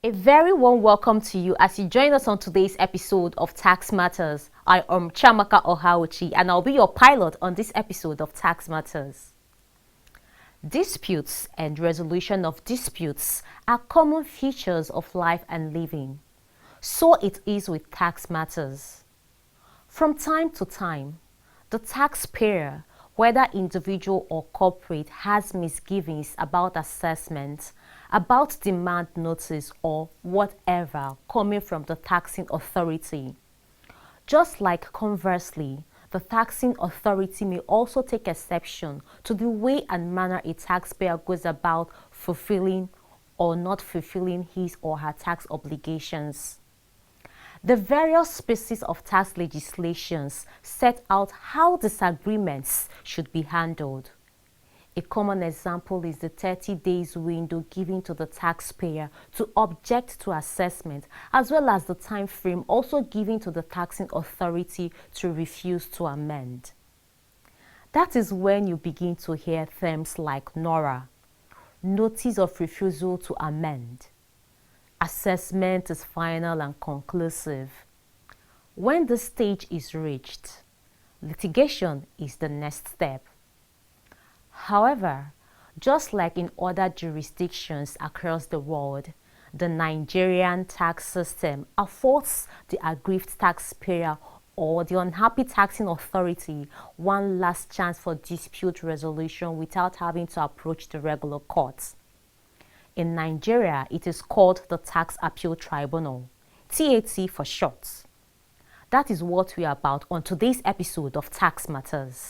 A very warm welcome to you as you join us on today's episode of Tax Matters. I am Chamaka Ohauchi and I'll be your pilot on this episode of Tax Matters. Disputes and resolution of disputes are common features of life and living. So it is with tax matters. From time to time, the taxpayer, whether individual or corporate, has misgivings about assessment, about demand notice or whatever coming from the taxing authority. Just like conversely, the taxing authority may also take exception to the way and manner a taxpayer goes about fulfilling or not fulfilling his or her tax obligations. The various species of tax legislations set out how disagreements should be handled. A common example is the 30 days window given to the taxpayer to object to assessment, as well as the time frame also given to the taxing authority to refuse to amend. That is when you begin to hear terms like NORA, Notice of Refusal to Amend. Assessment is final and conclusive. When this stage is reached, litigation is the next step. However, just like in other jurisdictions across the world, the Nigerian tax system affords the aggrieved taxpayer or the unhappy taxing authority one last chance for dispute resolution without having to approach the regular courts. In Nigeria, it is called the Tax Appeal Tribunal, TAT for short. That is what we are about on today's episode of Tax Matters.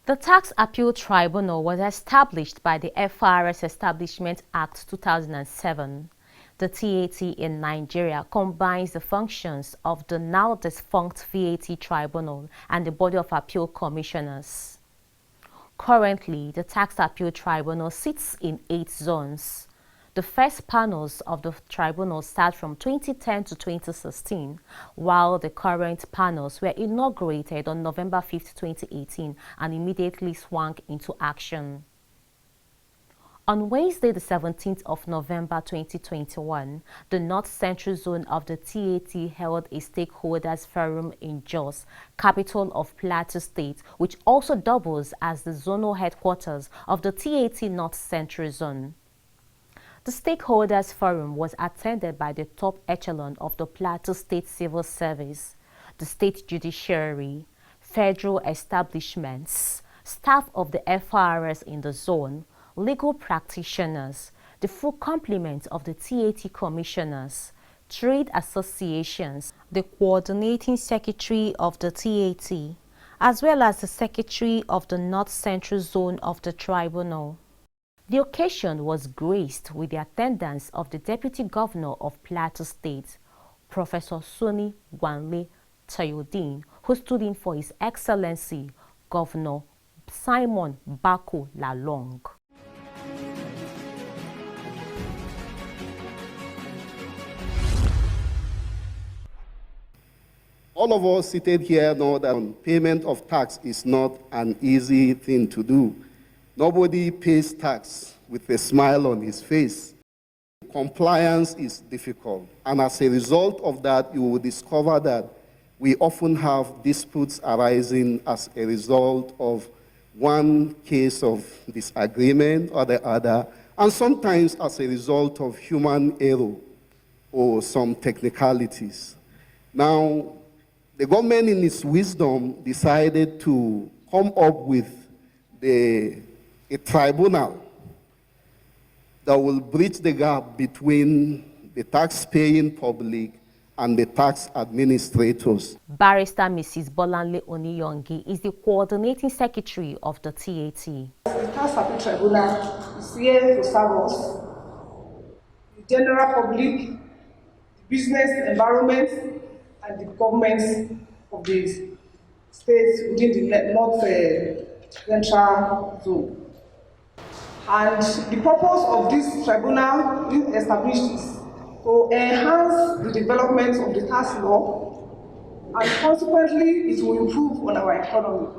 The Tax Appeal Tribunal was established by the FRS Establishment Act 2007. The TAT in Nigeria combines the functions of the now defunct VAT Tribunal and the Body of Appeal Commissioners. Currently, the Tax Appeal Tribunal sits in 8 zones. The first panels of the tribunal start from 2010 to 2016, while the current panels were inaugurated on November 5, 2018 and immediately swung into action. On Wednesday, the 17th of November 2021, the North Central Zone of the TAT held a stakeholders forum in Jos, capital of Plateau State, which also doubles as the zonal headquarters of the TAT North Central Zone. The Stakeholders Forum was attended by the top echelon of the Plateau State Civil Service, the State Judiciary, federal establishments, staff of the FRS in the zone, legal practitioners, the full complement of the TAT commissioners, trade associations, the coordinating secretary of the TAT, as well as the secretary of the North Central Zone of the Tribunal. The occasion was graced with the attendance of the Deputy Governor of Plateau State, Professor Soni Gwanle Tayodin, who stood in for His Excellency Governor Simon Bako Lalong. All of us seated here know that payment of tax is not an easy thing to do. Nobody pays tax with a smile on his face. Compliance is difficult. And as a result of that, you will discover that we often have disputes arising as a result of one case of disagreement or the other, and sometimes as a result of human error or some technicalities. Now, the government in its wisdom decided to come up with a tribunal that will bridge the gap between the tax-paying public and the tax administrators. Barrister Mrs. Bolanle Oniyongi is the coordinating secretary of the TAT. The Tax Appeal Tribunal is here to serve us, the general public, the business environment, and the governments of the states within the North Central Zone. And the purpose of this tribunal is established to enhance the development of the tax law, and consequently it will improve on our economy.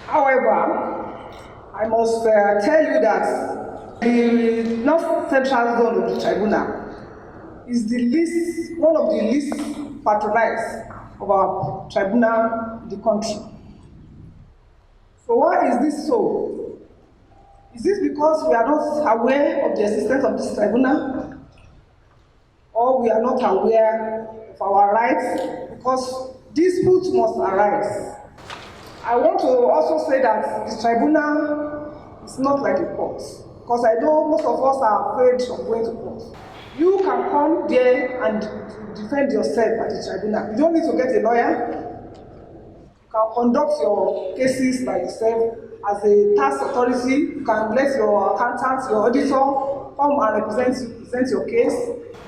However, I must tell you that the North Central Zone of the Tribunal is one of the least patronized of our tribunal in the country. So why is this so? Is this because we are not aware of the existence of this tribunal? Or we are not aware of our rights? Because disputes must arise. I want to also say that this tribunal is not like a court, because I know most of us are afraid of going to court. You can come there and defend yourself at the tribunal. You don't need to get a lawyer. You can conduct your cases by yourself. As a tax authority, you can let your accountant, your auditor come and present your case.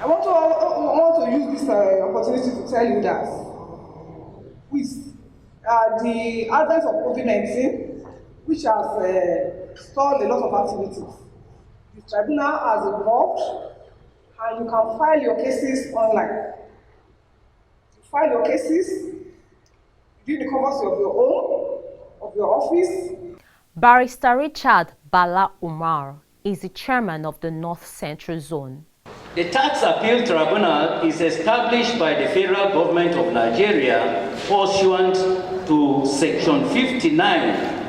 I want to use this opportunity to tell you that with the advent of COVID-19, which has stalled a lot of activities, the tribunal has evolved, and you can file your cases online. You file your cases, you do the covers of your own, of your office. Barrister Richard Bala Umar is the chairman of the North Central Zone. The Tax Appeal Tribunal is established by the federal government of Nigeria pursuant to Section 59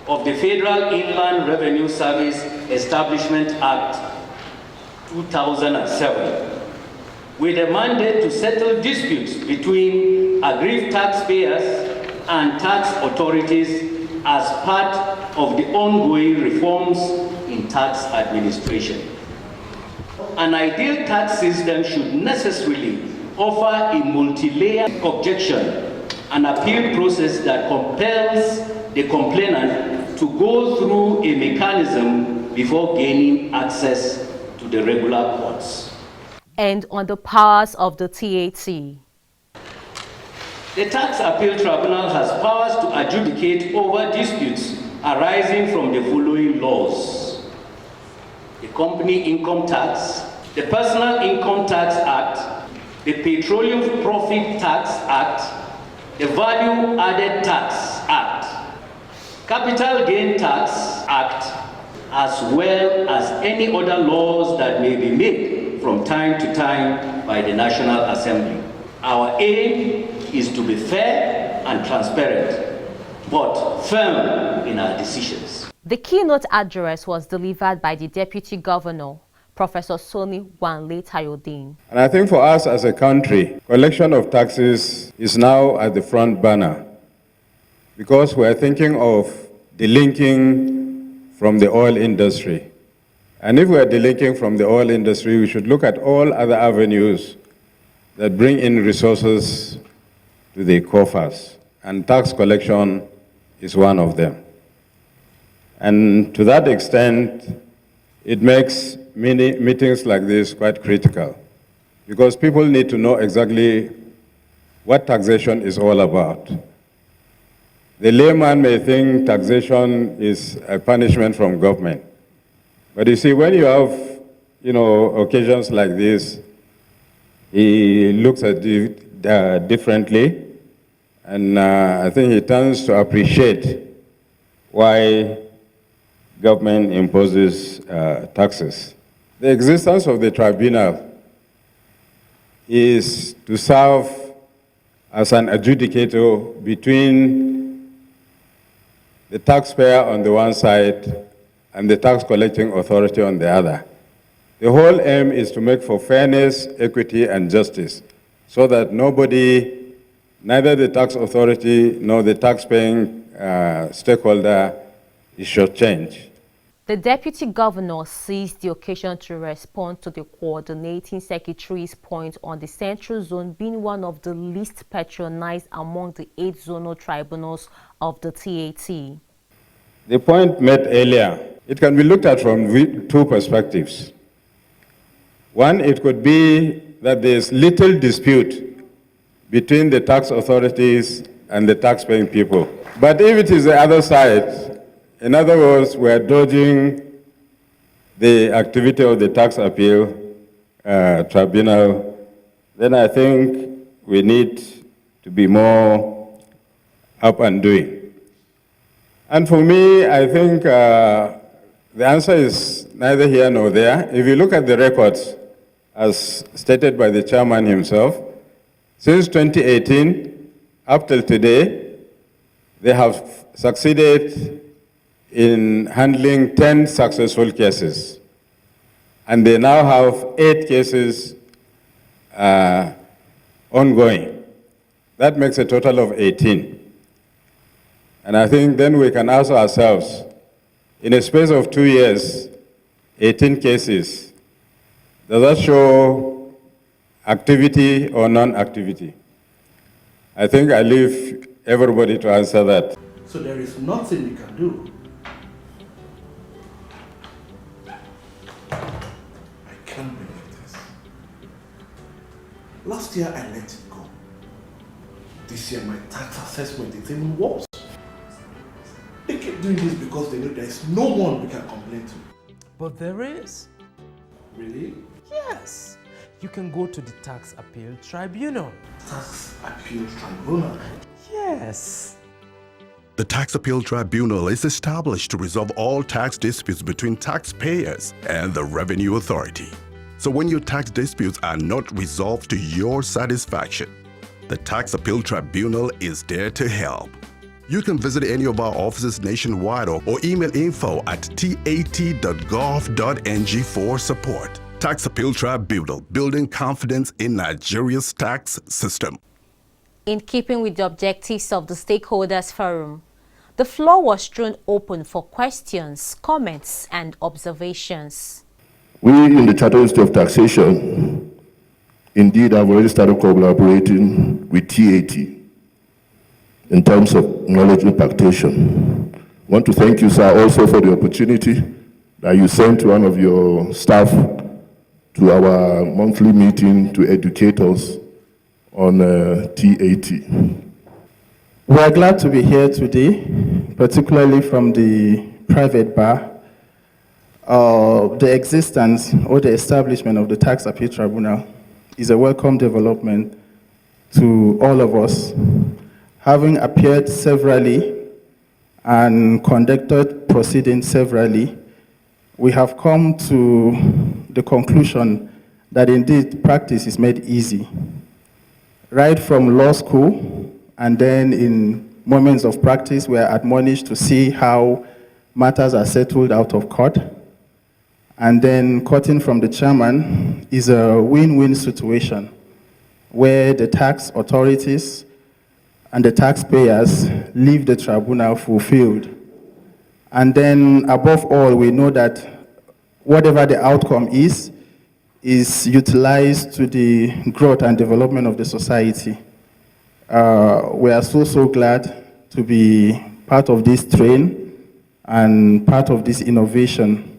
of the Federal Inland Revenue Service Establishment Act 2007, with a mandate to settle disputes between aggrieved taxpayers and tax authorities as part of the ongoing reforms in tax administration. An ideal tax system should necessarily offer a multi-layered objection, an appeal process that compels the complainant to go through a mechanism before gaining access to the regular courts. And on the powers of the TAT. The Tax Appeal Tribunal has powers to adjudicate over disputes arising from the following laws: the Company Income Tax, the Personal Income Tax Act, the Petroleum Profit Tax Act, the Value Added Tax Act, Capital Gain Tax Act, as well as any other laws that may be made from time to time by the National Assembly. Our aim is to be fair and transparent, but firm in our decisions. The keynote address was delivered by the Deputy Governor, Professor Soni Wanle Tayodin. And I think for us as a country, collection of taxes is now at the front burner because we're thinking of delinking from the oil industry. And if we're delinking from the oil industry, we should look at all other avenues that bring in resources to the coffers, and tax collection is one of them. And to that extent, it makes many meetings like this quite critical, because people need to know exactly what taxation is all about. The layman may think taxation is a punishment from government. But you see, when you have, occasions like this, he looks at it differently, and I think he tends to appreciate why government imposes taxes. The existence of the tribunal is to serve as an adjudicator between the taxpayer on the one side and the tax collecting authority on the other. The whole aim is to make for fairness, equity, and justice, so that nobody, neither the tax authority nor the tax-paying stakeholder, is shortchanged. The Deputy Governor seized the occasion to respond to the Coordinating Secretary's point on the Central Zone being one of the least patronized among the 8 zonal tribunals of the TAT. The point made earlier, it can be looked at from 2 perspectives. One, it could be that there's little dispute between the tax authorities and the tax-paying people. But if it is the other side, in other words, we're dodging the activity of the Tax Appeal Tribunal, then I think we need to be more up and doing. And for me, I think the answer is neither here nor there. If you look at the records, as stated by the chairman himself, since 2018 up till today, they have succeeded in handling 10 successful cases. And they now have 8 cases ongoing. That makes a total of 18. And I think then we can ask ourselves, in a space of 2 years, 18 cases, does that show activity or non-activity? I think I leave everybody to answer that. So there is nothing we can do. I can't believe this. Last year I let it go. This year my tax assessment is even worse. They keep doing this because they know there is no one we can complain to. But there is. Really? Yes. You can go to the Tax Appeal Tribunal. Tax Appeal Tribunal? Yes. The Tax Appeal Tribunal is established to resolve all tax disputes between taxpayers and the Revenue Authority. So when your tax disputes are not resolved to your satisfaction, the Tax Appeal Tribunal is there to help. You can visit any of our offices nationwide or email info@tat.gov.ng for support. Tax Appeal Tribunal, building confidence in Nigeria's tax system. In keeping with the objectives of the Stakeholders Forum, the floor was thrown open for questions, comments, and observations. We in the Charter Institute of Taxation indeed have already started collaborating with TAT in terms of knowledge impartation. I want to thank you, sir, also for the opportunity that you sent one of your staff to our monthly meeting to educate us on TAT. We are glad to be here today, particularly from the private bar. The existence or the establishment of the Tax Appeal Tribunal is a welcome development to all of us. Having appeared severally and conducted proceedings severally, we have come to the conclusion that indeed practice is made easy. Right from law school, and then in moments of practice, we are admonished to see how matters are settled out of court. And then quoting from the chairman is a win-win situation where the tax authorities and the taxpayers leave the tribunal fulfilled. And then above all, we know that whatever the outcome is utilized to the growth and development of the society. We are so glad to be part of this train and part of this innovation.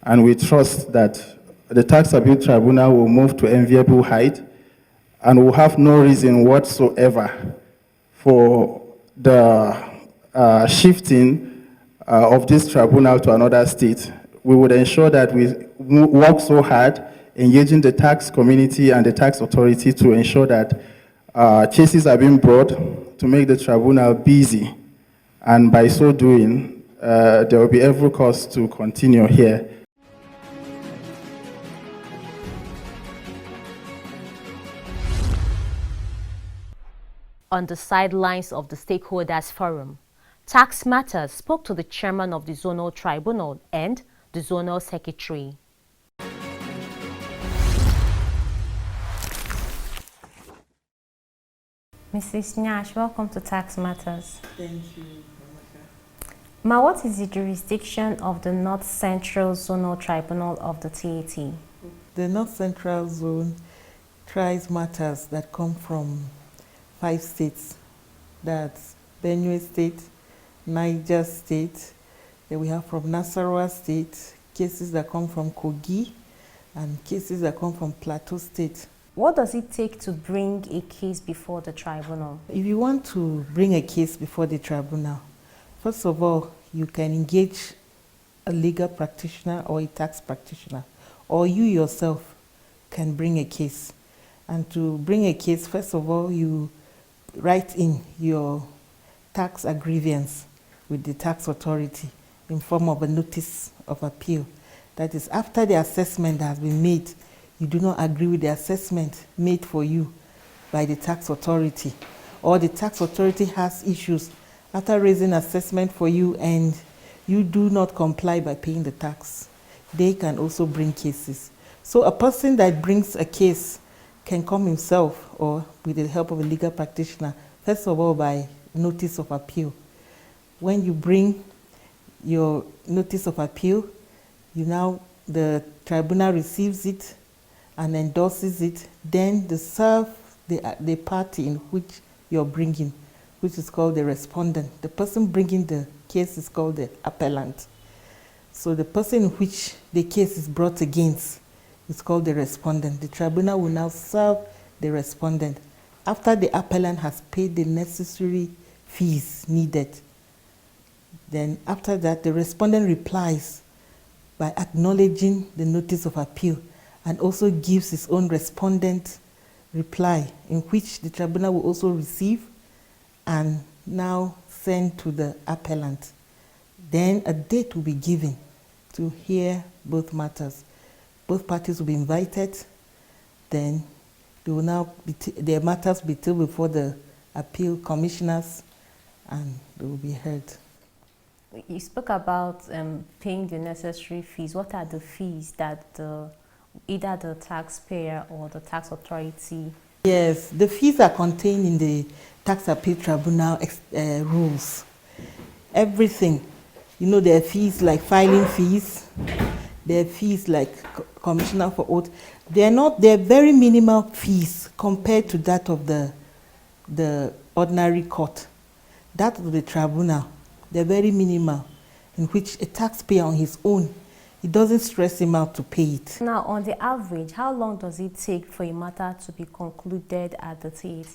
And we trust that the Tax Appeal Tribunal will move to enviable height and will have no reason whatsoever for the shifting of this tribunal to another state. We would ensure that we work so hard, engaging the tax community and the tax authority to ensure that cases are being brought to make the tribunal busy. And by so doing, there will be every cause to continue here. On the sidelines of the Stakeholders Forum, Tax Matters spoke to the chairman of the Zonal Tribunal and the Zonal Secretary. Mrs. Nyash, welcome to Tax Matters. Thank you. Ma, what is the jurisdiction of the North Central Zonal Tribunal of the TAT? The North Central Zone tries matters that come from 5 states. That's Benue State, Niger State, then we have from Nasarawa State, cases that come from Kogi, and cases that come from Plateau State. What does it take to bring a case before the tribunal? If you want to bring a case before the tribunal, first of all, you can engage a legal practitioner or a tax practitioner, or you yourself can bring a case. And to bring a case, first of all, you write in your tax aggrievance with the tax authority in form of a notice of appeal. That is, after the assessment has been made, you do not agree with the assessment made for you by the tax authority, or the tax authority has issues after raising assessment for you and you do not comply by paying the tax, they can also bring cases. So a person that brings a case can come himself or with the help of a legal practitioner, first of all by notice of appeal. When you bring your notice of appeal, the tribunal receives it and endorses it, then they serve the party in which you're bringing, which is called the respondent. The person bringing the case is called the appellant. So the person in which the case is brought against is called the respondent. The tribunal will now serve the respondent after the appellant has paid the necessary fees needed. Then after that, the respondent replies by acknowledging the notice of appeal and also gives his own respondent reply, in which the tribunal will also receive and now send to the appellant. Then a date will be given to hear both matters. Both parties will be invited. Then they will now their matters will be taken before the appeal commissioners and they will be heard. You spoke about paying the necessary fees. What are the fees that either the taxpayer or the tax authority? Yes, the fees are contained in the Tax Appeal Tribunal rules. Everything. There are fees like filing fees, there are fees like commissioner for oath. They're very minimal fees compared to that of the ordinary court. That of the tribunal, they're very minimal, in which a taxpayer on his own, it doesn't stress him out to pay it. Now, on the average, how long does it take for a matter to be concluded at the TAT?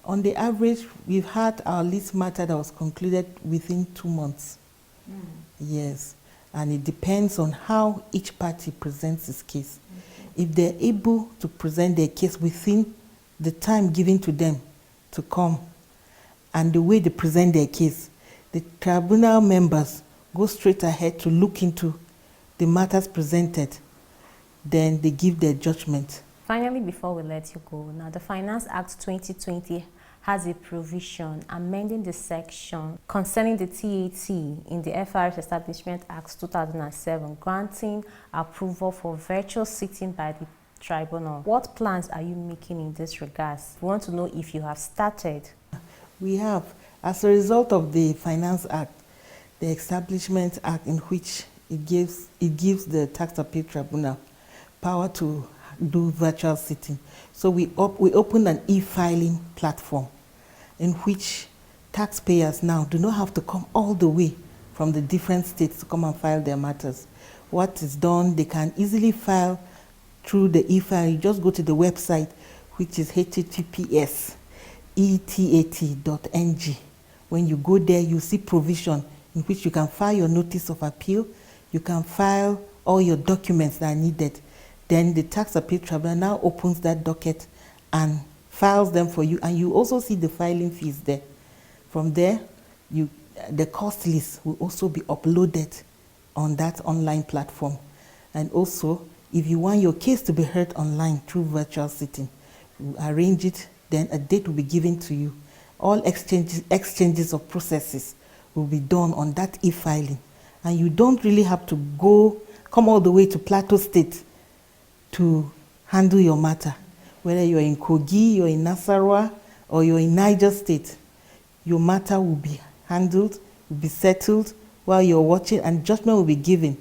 On the average, we've had our least matter that was concluded within 2 months. Yes, and it depends on how each party presents its case. If they're able to present their case within the time given to them to come and the way they present their case, the tribunal members go straight ahead to look into the matters presented. Then they give their judgment. Finally, before we let you go, now the Finance Act 2020 has a provision amending the section concerning the TAT in the FRS Establishment Act 2007, granting approval for virtual sitting by the tribunal. What plans are you making in this regard? We want to know if you have started. We have. As a result of the Finance Act, the Establishment Act, in which it gives the Tax Appeal Tribunal power to do virtual sitting. So we opened an e-filing platform in which taxpayers now do not have to come all the way from the different states to come and file their matters. What is done, they can easily file through the e-file. You just go to the website, which is https://etat.ng. When you go there, you see provision in which you can file your notice of appeal, you can file all your documents that are needed. Then the Tax Appeal Tribunal now opens that docket and files them for you, and you also see the filing fees there. From there, the cost list will also be uploaded on that online platform. And also, if you want your case to be heard online through virtual sitting, you arrange it, then a date will be given to you. All exchanges of processes will be done on that e-filing. And you don't really have to come all the way to Plateau State to handle your matter. Whether you're in Kogi, you're in Nasarawa, or you're in Niger State, your matter will be handled, will be settled while you're watching, and judgment will be given.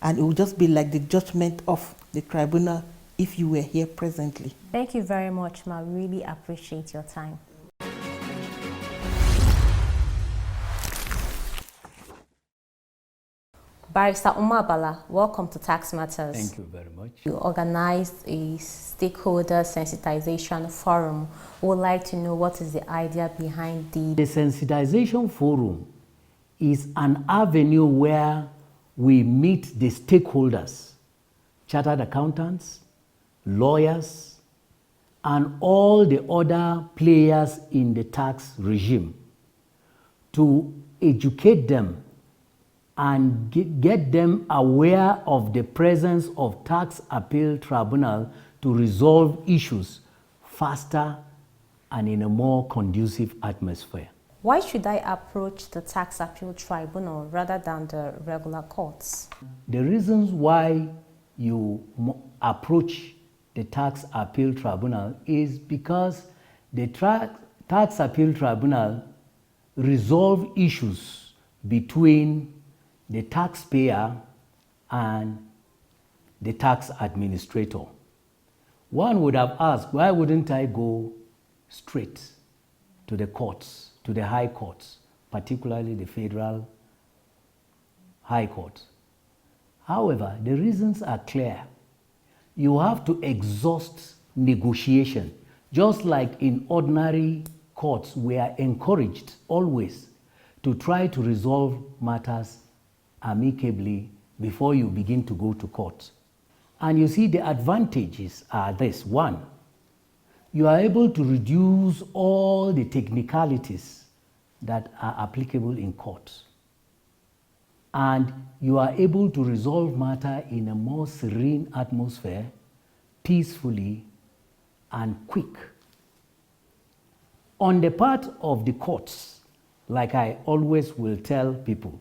And it will just be like the judgment of the tribunal if you were here presently. Thank you very much, Ma. Really appreciate your time. Barrister Umabala, welcome to Tax Matters. Thank you very much. You organized a stakeholder sensitization forum. We would like to know what is the idea behind The sensitization forum is an avenue where we meet the stakeholders, chartered accountants, lawyers, and all the other players in the tax regime to educate them and get them aware of the presence of Tax Appeal Tribunal to resolve issues faster and in a more conducive atmosphere. Why should I approach the Tax Appeal Tribunal rather than the regular courts? The reasons why you approach the Tax Appeal Tribunal is because the Tax Appeal Tribunal resolve issues between the taxpayer and the tax administrator. One would have asked, why wouldn't I go straight to the courts, to the high courts, particularly the federal high court? However, the reasons are clear. You have to exhaust negotiation. Just like in ordinary courts, we are encouraged always to try to resolve matters amicably before you begin to go to court. And you see, the advantages are this. One, you are able to reduce all the technicalities that are applicable in court. And you are able to resolve matter in a more serene atmosphere, peacefully and quick. On the part of the courts, like I always will tell people,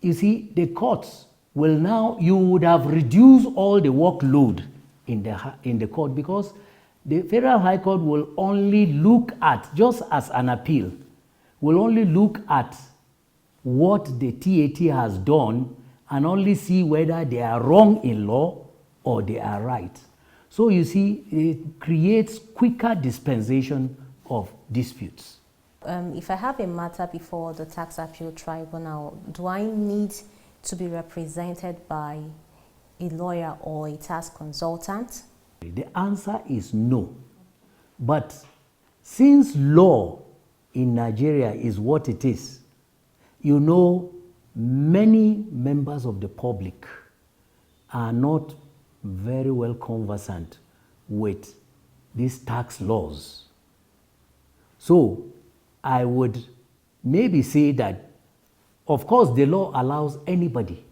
you see, the courts will now, you would have reduced all the workload in the court, because the Federal High Court will only look at, just as an appeal, will only look at what the TAT has done and only see whether they are wrong in law or they are right. So you see, it creates quicker dispensation of disputes. If I have a matter before the Tax Appeal Tribunal, do I need to be represented by a lawyer or a tax consultant? The answer is no. But since law in Nigeria is what it is, you know, many members of the public are not very well conversant with these tax laws. So I would maybe say that, of course, the law allows anybody,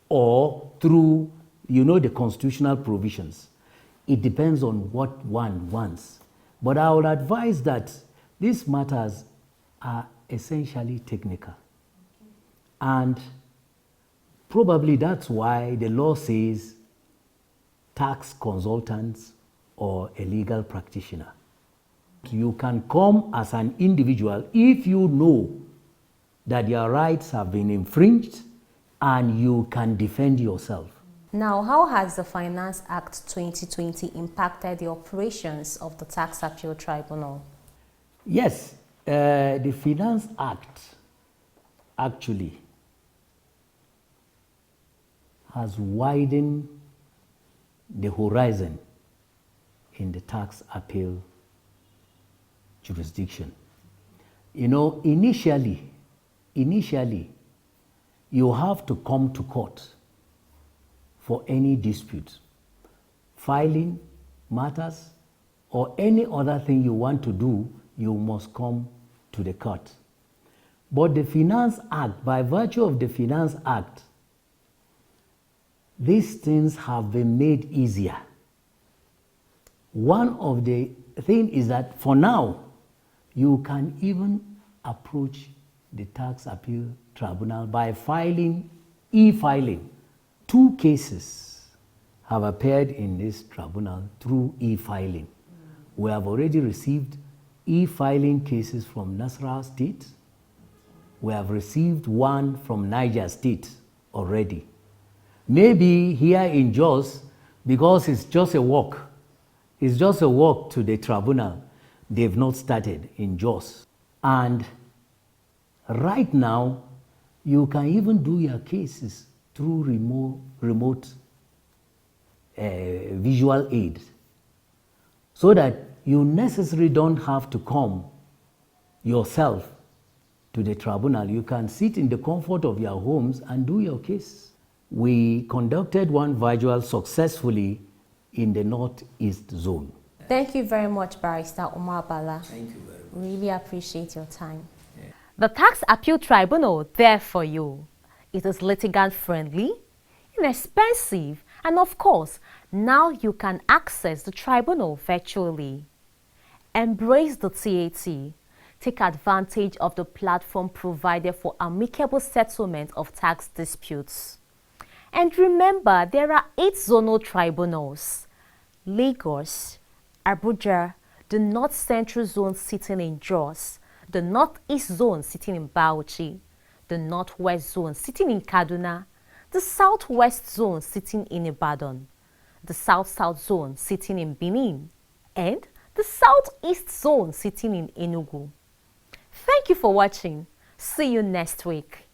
or through, you know, the constitutional provisions. It depends on what one wants. But I would advise that these matters are essentially technical. And probably that's why the law says tax consultants or a legal practitioner. You can come as an individual if you know that your rights have been infringed and you can defend yourself. Now, how has the Finance Act 2020 impacted the operations of the Tax Appeal Tribunal? Yes, the Finance Act actually has widened the horizon in the tax appeal jurisdiction. You know, initially, you have to come to court for any dispute, filing matters, or any other thing you want to do, you must come to the court. But the Finance Act, by virtue of the Finance Act, these things have been made easier. One of the things is that for now, you can even approach the Tax Appeal Tribunal by filing, e-filing. 2 cases have appeared in this tribunal through e-filing. We have already received e-filing cases from Nasarawa State. We have received one from Niger State already. Maybe here in Jos, because it's just a walk to the tribunal, they've not started in Jos. And right now, you can even do your cases through remote visual aid, so that you necessarily don't have to come yourself to the tribunal. You can sit in the comfort of your homes and do your case. We conducted one virtual successfully in the Northeast Zone. Thank you very much, Barrister Umar Bala. Thank you very much. Really appreciate your time. The Tax Appeal Tribunal, there for you. It is litigant-friendly, inexpensive, and of course, now you can access the tribunal virtually. Embrace the TAT. Take advantage of the platform provided for amicable settlement of tax disputes. And remember, there are 8 zonal tribunals: Lagos, Abuja, the North Central Zone sitting in Jos, the Northeast Zone sitting in Bauchi, the Northwest Zone sitting in Kaduna, the Southwest Zone sitting in Ibadan, the South-South Zone sitting in Benin, and the Southeast Zone sitting in Enugu. Thank you for watching. See you next week.